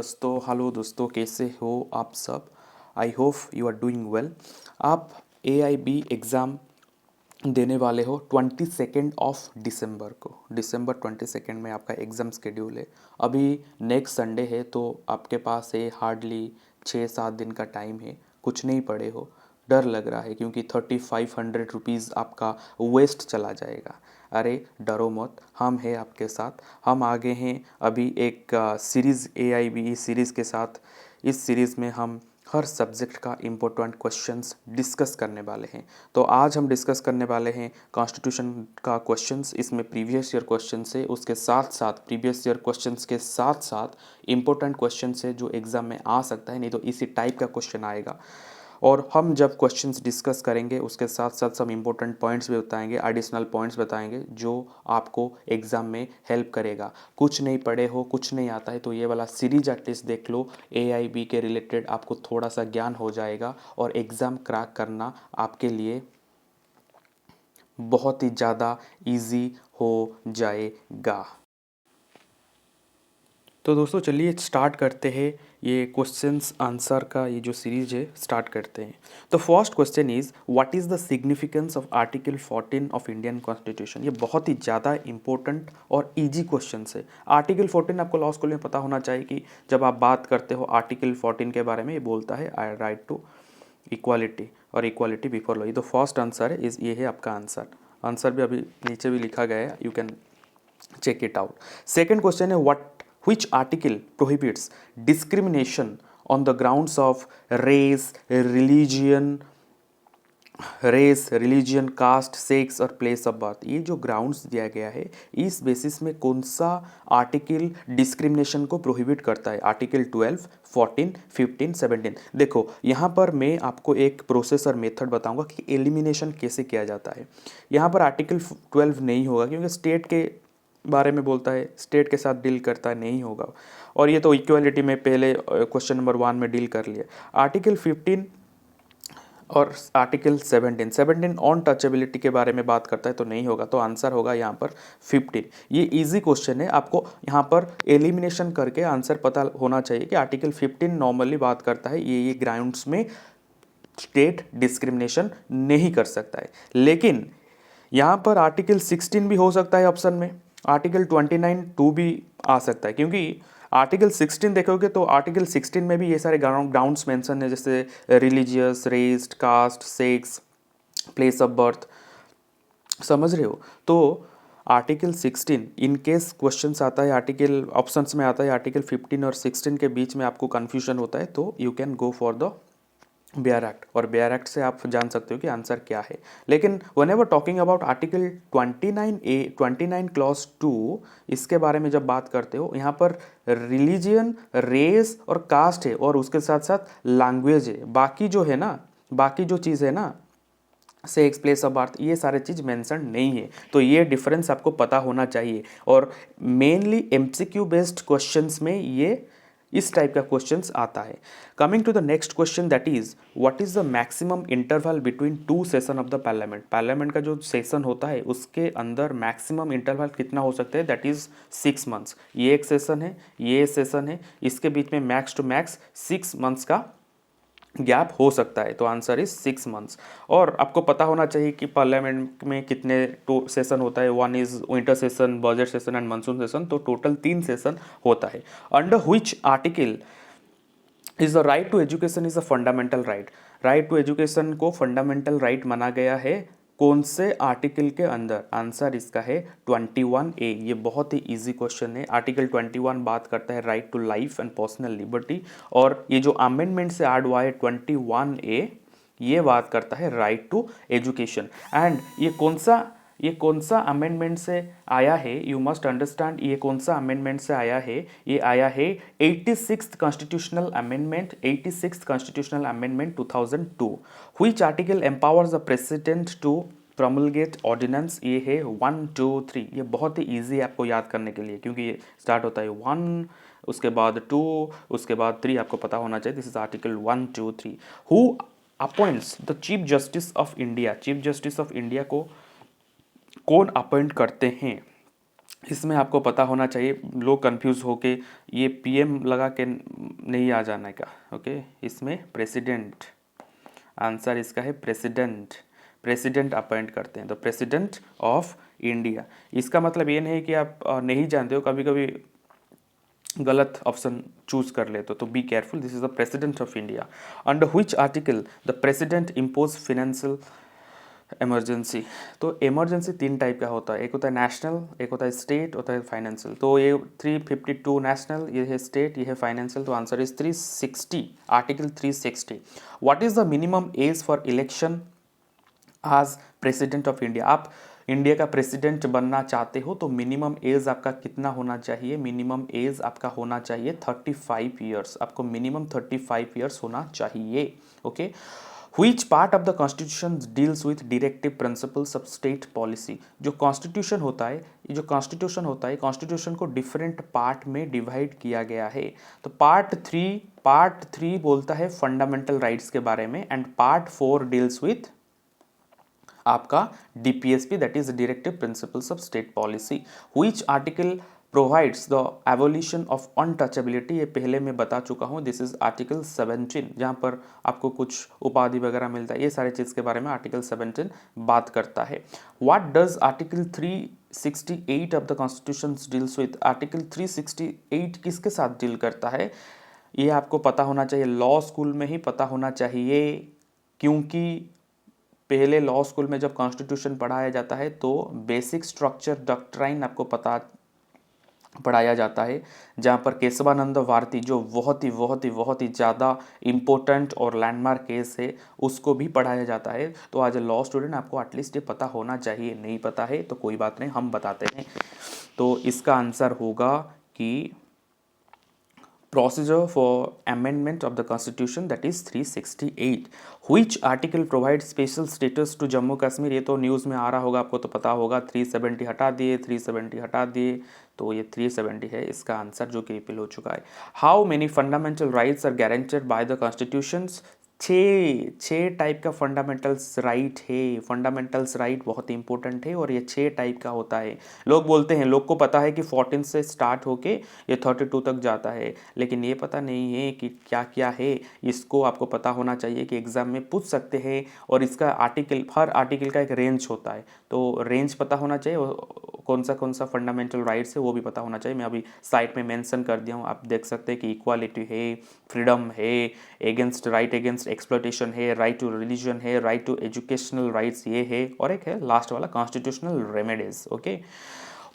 Hello दोस्तों, कैसे हो आप सब। I hope you are doing well. आप AIB एग्ज़ाम देने वाले हो 22 को। दिसंबर 22 में आपका एग्ज़ाम शेड्यूल है। अभी नेक्स्ट संडे है, तो आपके पास है हार्डली 6-7 दिन का टाइम है। कुछ नहीं पढ़े हो, डर लग रहा है क्योंकि 3500 रुपीज़ आपका वेस्ट चला जाएगा। अरे डरो मत, हम हैं आपके साथ। हम आगे हैं अभी एक सीरीज़ AIB सीरीज़ के साथ। इस सीरीज़ में हम हर सब्जेक्ट का इम्पोर्टेंट क्वेश्चंस डिस्कस करने वाले हैं। तो आज हम डिस्कस करने वाले हैं कॉन्स्टिट्यूशन का क्वेश्चंस। इसमें प्रीवियस ईयर क्वेश्चंस है, उसके साथ साथ प्रीवियस ईयर क्वेश्चंस के साथ साथ इम्पोर्टेंट क्वेश्चंस है जो एग्ज़ाम में आ सकता है, नहीं तो इसी टाइप का क्वेश्चन आएगा। और हम जब क्वेश्चंस डिस्कस करेंगे उसके साथ साथ सब इम्पोर्टेंट पॉइंट्स भी बताएंगे, एडिशनल पॉइंट्स बताएंगे जो आपको एग्ज़ाम में हेल्प करेगा। कुछ नहीं पढ़े हो, कुछ नहीं आता है, तो ये वाला सीरीज एटलीस्ट देख लो। AIB के रिलेटेड आपको थोड़ा सा ज्ञान हो जाएगा और एग्ज़ाम क्रैक करना आपके लिए बहुत ही ज़्यादा इजी हो जाएगा। तो दोस्तों चलिए स्टार्ट करते हैं। ये क्वेश्चंस आंसर का ये जो सीरीज है स्टार्ट करते हैं। तो first question is what is the significance of article 14 of Indian constitution. ये बहुत ही ज़्यादा इंपॉर्टेंट और इजी क्वेश्चन है। आर्टिकल 14 आपको लॉ स्कूल में पता होना चाहिए कि जब आप बात करते हो आर्टिकल 14 के बारे में, ये बोलता है आई राइट टू इक्वालिटी और इक्वालिटी बिफोर लॉ। ये तो फर्स्ट आंसर है, इस ये है आपका आंसर। आंसर भी अभी नीचे भी लिखा गया है, you can check it out. Second question है which article prohibits discrimination on the grounds of religion, caste, sex और प्लेस ऑफ बर्थ। ये जो ग्राउंड्स दिया गया है, इस बेसिस में कौन सा आर्टिकल डिस्क्रिमिनेशन को प्रोहिबिट करता है। आर्टिकल 12, 14, 15, 17। देखो यहाँ पर मैं आपको एक प्रोसेस और मेथड बताऊंगा कि एलिमिनेशन कैसे किया जाता है। यहाँ पर आर्टिकल 12 नहीं होगा क्योंकि स्टेट के बारे में बोलता है, स्टेट के साथ डील करता है, नहीं होगा। और ये तो इक्वालिटी में पहले क्वेश्चन नंबर 1 में डील कर लिया। आर्टिकल 15 और आर्टिकल 17 ऑन टचेबिलिटी के बारे में बात करता है, तो नहीं होगा। तो आंसर होगा यहाँ पर 15। ये इजी क्वेश्चन है, आपको यहाँ पर एलिमिनेशन करके आंसर पता होना चाहिए कि आर्टिकल 15 नॉर्मली बात करता है ये ग्राउंड्स में स्टेट डिस्क्रिमिनेशन नहीं कर सकता है। लेकिन यहाँ पर आर्टिकल 16 भी हो सकता है ऑप्शन में, आर्टिकल 29 टू भी आ सकता है। क्योंकि आर्टिकल 16 देखोगे तो आर्टिकल 16 में भी ये सारे ग्राउंड्स मेंशन है, जैसे religious, race, caste, sex, place of birth. समझ रहे हो। तो आर्टिकल 16 इन केस क्वेश्चंस आता है, आर्टिकल ऑप्शंस में आता है आर्टिकल 15 और 16 के बीच में आपको कन्फ्यूजन होता है, तो you can go for the bare act. और बेयर एक्ट से आप जान सकते हो कि आंसर क्या है। लेकिन one ever talking about article 29 clause 2, इसके बारे में जब बात करते हो, यहाँ पर रिलीजियन, रेस और कास्ट है और उसके साथ साथ लैंग्वेज है। बाकी जो है ना, बाकी जो चीज़ है ना, सेक्स, प्लेस ऑफ बर्थ, ये सारे चीज़ मेंशन नहीं है। तो ये डिफरेंस आपको पता होना चाहिए। और मेनली MCQ बेस्ड क्वेश्चंस में ये इस टाइप का क्वेश्चंस आता है। Coming to the next question, that is what is the maximum interval between 2 session of the parliament. Parliament का जो सेशन होता है उसके अंदर मैक्सिमम इंटरवल कितना हो सकता है, दैट इज 6 मंथ्स। ये एक सेशन है, ये सेशन है, इसके बीच में मैक्स टू मैक्स 6 मंथ्स का गैप हो सकता है। तो आंसर इज 6 मंथ्स। और आपको पता होना चाहिए कि पार्लियामेंट में कितने सेशन होता है। 1 is winter session, budget session and monsoon session. तो टोटल 3 सेशन होता है। Under which article is the right to education is a fundamental right. Right to education को फंडामेंटल राइट माना गया है कौन से आर्टिकल के अंदर। आंसर इसका है 21A। ये बहुत ही इजी क्वेश्चन है। आर्टिकल 21 बात करता है right to life and personal liberty, और ये जो अमेंडमेंट से ऐड हुआ है 21A, ये बात करता है राइट टू एजुकेशन। एंड ये कौन सा अमेंडमेंट से आया है, यू मस्ट अंडरस्टैंड। ये कौन सा अमेंडमेंट से आया है, ये आया है 86th constitutional amendment, 86th constitutional amendment 2002। Which article empowers the president to promulgate ordinance. ये है 1, 2, 3। ये बहुत ही ईजी है आपको याद करने के लिए, क्योंकि ये स्टार्ट होता है 1, उसके बाद 2, उसके बाद 3, आपको पता होना चाहिए। This is article 1, 2, 3। Who appoints the chief justice of India. Chief justice of India को कौन अपॉइंट करते हैं। इसमें आपको पता होना चाहिए, लोग कंफ्यूज होके ये पीएम लगा के नहीं आ जाने का। ओके, इसमें प्रेसिडेंट, आंसर इसका है प्रेसिडेंट। प्रेसिडेंट अपॉइंट करते हैं, तो प्रेसिडेंट ऑफ इंडिया। इसका मतलब ये नहीं कि आप नहीं जानते हो, कभी कभी गलत ऑप्शन चूज कर ले तो be careful. This is the president of India. Under which article the president impose financial emergency. तो इमरजेंसी तीन टाइप का होता है, एक होता है नेशनल, एक होता है स्टेट, होता है फाइनेंशियल। तो ये 352 नेशनल, ये है स्टेट, ये है फाइनेंशियल। तो answer is 360, article 360। What is the minimum age for election आज प्रेसिडेंट ऑफ इंडिया। आप इंडिया का प्रेसिडेंट बनना चाहते हो तो मिनिमम एज आपका कितना होना चाहिए? मिनिमम एज आपका होना चाहिए 35 ईयर्स। आपको मिनिमम 35 ईयर्स होना चाहिए। Okay, Which part of the constitution deals with directive principles of state policy? जो कॉन्स्टिट्यूशन होता है, ये जो कॉन्स्टिट्यूशन होता है, कॉन्स्टिट्यूशन को डिफरेंट पार्ट में डिवाइड किया गया है। तो पार्ट थ्री बोलता है फंडामेंटल राइट्स के बारे में, एंड पार्ट 4 डील्स विथ आपका DPSP, that is directive principles of state policy. Which article provides the evolution of untouchability, ये पहले मैं बता चुका हूँ, दिस इज आर्टिकल 17, जहाँ पर आपको कुछ उपाधि वगैरह मिलता है, ये सारे चीज़ के बारे में आर्टिकल 17 बात करता है। What does article 368 of the constitution deals with. Article 368 किसके साथ डील करता है, ये आपको पता होना चाहिए, लॉ स्कूल में ही पता होना चाहिए, क्योंकि पहले लॉ स्कूल में जब कॉन्स्टिट्यूशन पढ़ाया जाता है तो बेसिक स्ट्रक्चर डॉक्ट्राइन आपको पढ़ाया जाता है, जहाँ पर केशवानंद भारती जो बहुत ही ज़्यादा इम्पोर्टेंट और लैंडमार्क केस है उसको भी पढ़ाया जाता है। तो एज ए लॉ स्टूडेंट आपको एटलीस्ट ये पता होना चाहिए, नहीं पता है तो कोई बात नहीं, हम बताते हैं। तो इसका आंसर होगा कि procedure for amendment of the constitution, that is 368. Which article provides special status to Jammu Kashmir? ये तो न्यूज़ में आ रहा होगा, आपको तो पता होगा। 370 हटा दिए, 370 हटा दिए, तो ये 370 है इसका आंसर, जो कि रिपील हो चुका है। How many fundamental rights are guaranteed by the constitutions? छः टाइप का फंडामेंटल्स राइट है। फंडामेंटल्स राइट बहुत इंपॉर्टेंट है और ये 6 टाइप का होता है। लोग बोलते हैं, लोग को पता है कि 14 से स्टार्ट होके ये 32 तक जाता है, लेकिन ये पता नहीं है कि क्या क्या है। इसको आपको पता होना चाहिए कि एग्ज़ाम में पूछ सकते हैं, और इसका आर्टिकल, हर आर्टिकल का एक रेंज होता है, तो रेंज पता होना चाहिए, कौन सा फंडामेंटल राइट्स है वो भी पता होना चाहिए। मैं अभी साइट में मेंशन कर दिया हूँ, आप देख सकते हैं कि इक्वालिटी है, फ्रीडम है, राइट अगेंस्ट एक्सप्लॉयटेशन है, राइट टू रिलीजन है, राइट टू एजुकेशनल राइट्स ये है, और एक है लास्ट वाला constitutional remedies. Okay,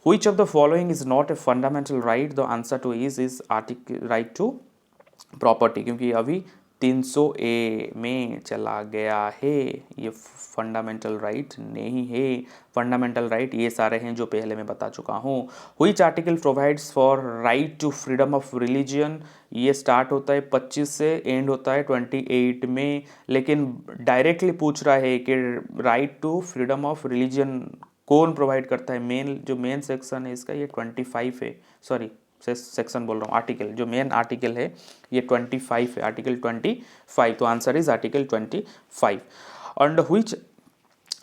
Which of the following is not a fundamental right? The answer to is article right to property, क्योंकि अभी 300A में चला गया है, ये फंडामेंटल राइट नहीं है। फंडामेंटल राइट ये सारे हैं जो पहले मैं बता चुका हूँ। Which article provides for right to freedom of religion? ये स्टार्ट होता है 25 से, एंड होता है 28 में, लेकिन डायरेक्टली पूछ रहा है कि right to freedom of religion कौन प्रोवाइड करता है। जो मेन सेक्शन है इसका, ये 25 है, सॉरी सेक्शन बोल रहा हूँ, आर्टिकल, जो मेन आर्टिकल है ये 25 है, आर्टिकल 25। तो answer is article 25। Under which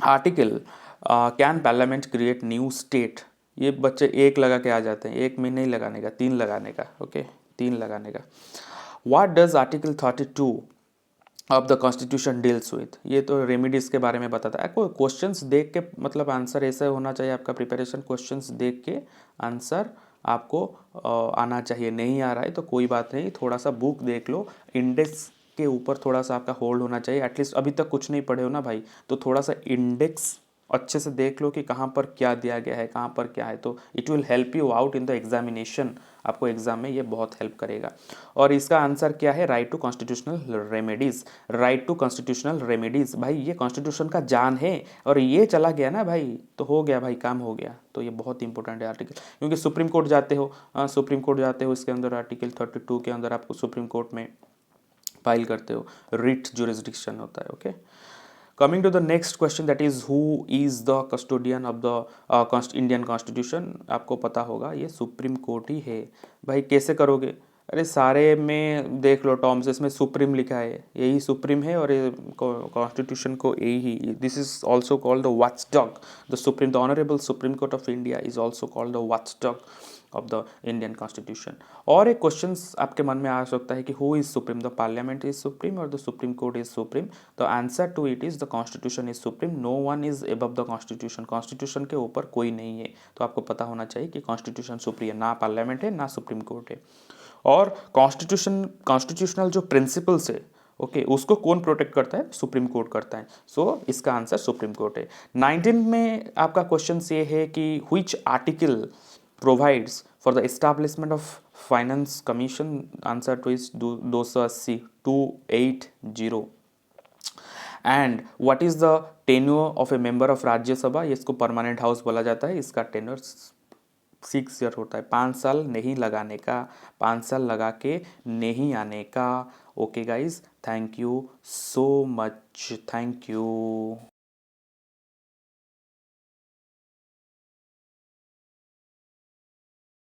article can parliament create new state? ये बच्चे एक लगा के आ जाते हैं, एक में नहीं लगाने का, 3 लगाने का। ओके, 3 लगाने का। What does article 32 of the constitution deals with? ये तो रेमिडीज़ के बारे में बताता है। कोई क्वेश्चंस देख के, मतलब आंसर ऐसा होना चाहिए आपका प्रिपरेशन, क्वेश्चंस देख के आंसर आपको आना चाहिए। नहीं आ रहा है तो कोई बात नहीं, थोड़ा सा बुक देख लो, इंडेक्स के ऊपर थोड़ा सा आपका होल्ड होना चाहिए। एटलीस्ट अभी तक कुछ नहीं पढ़े हो ना भाई, तो थोड़ा सा इंडेक्स अच्छे से देख लो कि कहाँ पर क्या दिया गया है, कहाँ पर क्या है, तो it will help you out in the examination. आपको एग्जाम में ये बहुत हेल्प करेगा। और इसका आंसर क्या है? Right to constitutional remedies. Right to constitutional remedies, भाई ये कॉन्स्टिट्यूशन का जान है, और ये चला गया ना भाई तो हो गया भाई, काम हो गया। तो ये बहुत इंपॉर्टेंट है आर्टिकल, क्योंकि सुप्रीम कोर्ट जाते हो, इसके अंदर आर्टिकल 32 के अंदर आपको सुप्रीम कोर्ट में फाइल करते हो, रिट जुरिस्डिक्शन होता है। Okay, coming to the next question, that is who is the custodian of the Indian constitution? आपको पता होगा ये सुप्रीम कोर्ट ही है। भाई कैसे करोगे? अरे सारे में देख लो टर्म्स, इसमें सुप्रीम लिखा है, यही सुप्रीम है, और ये कॉन्स्टिट्यूशन को यही, this is also called the watchdog, the supreme, the honourable supreme court of India is also called the watchdog of the Indian constitution. और एक क्वेश्चन आपके मन में आ सकता है कि who is supreme, the parliament is supreme और the supreme court is supreme. The answer to it is the constitution is supreme, no one is above the constitution, constitution के ऊपर कोई नहीं है। तो आपको पता होना चाहिए कि कॉन्स्टिट्यूशन सुप्रीम है, ना पार्लियामेंट है ना सुप्रीम कोर्ट है। और कॉन्स्टिट्यूशनल जो प्रिंसिपल्स है, ओके उसको कौन प्रोटेक्ट करता है, सुप्रीम कोर्ट करता है। सो इसका आंसर सुप्रीम कोर्ट है। 19 में आपका क्वेश्चन ये है कि which article provides for the establishment of finance commission, answer two is 280 280। And what is the tenure of A member of Rajya Sabha, इसको परमानेंट हाउस बोला जाता है, इसका टेन्योर 6 ईयर होता है, 5 साल नहीं लगाने का, 5 साल लगा के नहीं आने का। Okay guys, thank you so much, thank you.